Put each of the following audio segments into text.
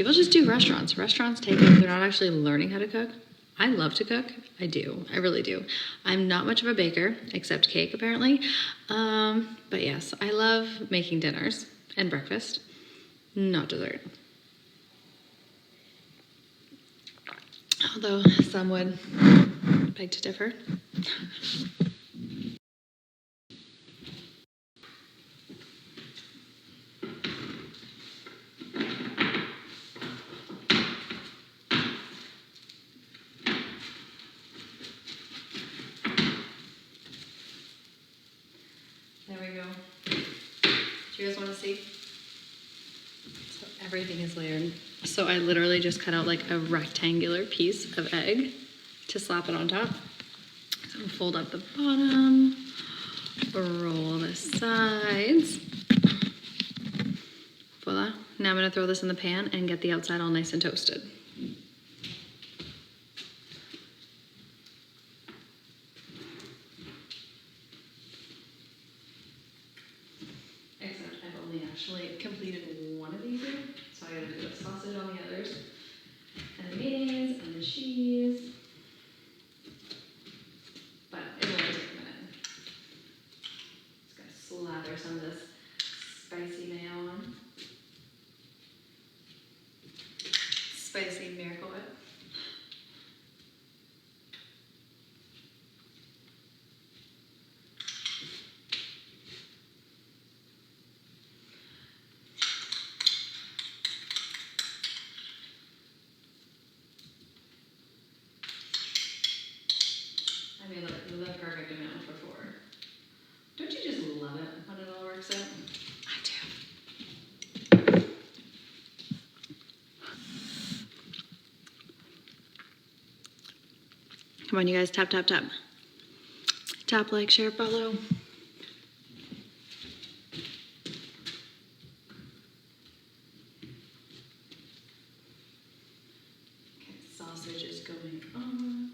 People just do restaurants. Restaurants take it. They're not actually learning how to cook. I love to cook. I do. I really do. I'm not much of a baker, except cake, apparently. But yes, I love making dinners and breakfast, not dessert. Although some would beg to differ. There we go. Do you guys want to see? So everything is layered. So I literally just cut out like a rectangular piece of egg to slap it on top. So fold up the bottom, roll the sides. Voila. Now I'm gonna throw this in the pan and get the outside all nice and toasted. Except I've only actually completed one of these here, so I gotta do the sausage on the others, and the mayonnaise, and the cheese. But it will only take a minute. Just gonna slather some of this spicy mayo on. Spicy Miracle Whip. I mean, look, the perfect amount for four. Don't you just love it when it all works out? I do. Come on, you guys, tap, tap, tap. Tap, like, share, follow. Okay, sausage is going on.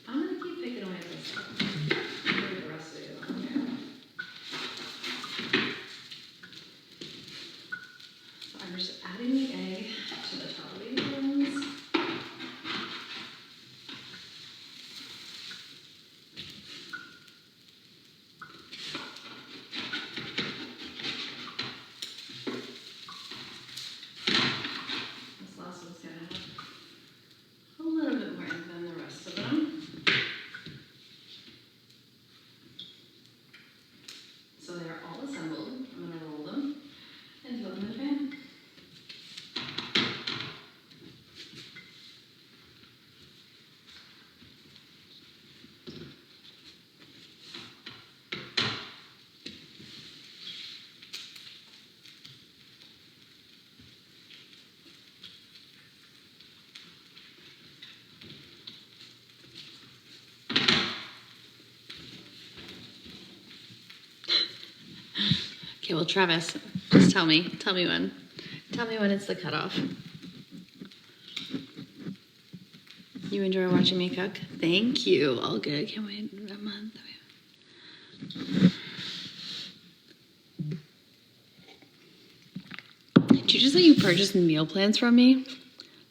I'm gonna keep picking away at this stuff. Put the rest of it on here. So I'm just adding the egg to the top of these ones. This last one's gonna have a little bit more than the rest of them. So they are all assembled. I'm going to roll them and throw them in the pan. Okay, well, Travis, just tell me when it's the cutoff. You enjoy watching me cook? Thank you. All good. Can't wait a month. Did you just say you purchased meal plans from me?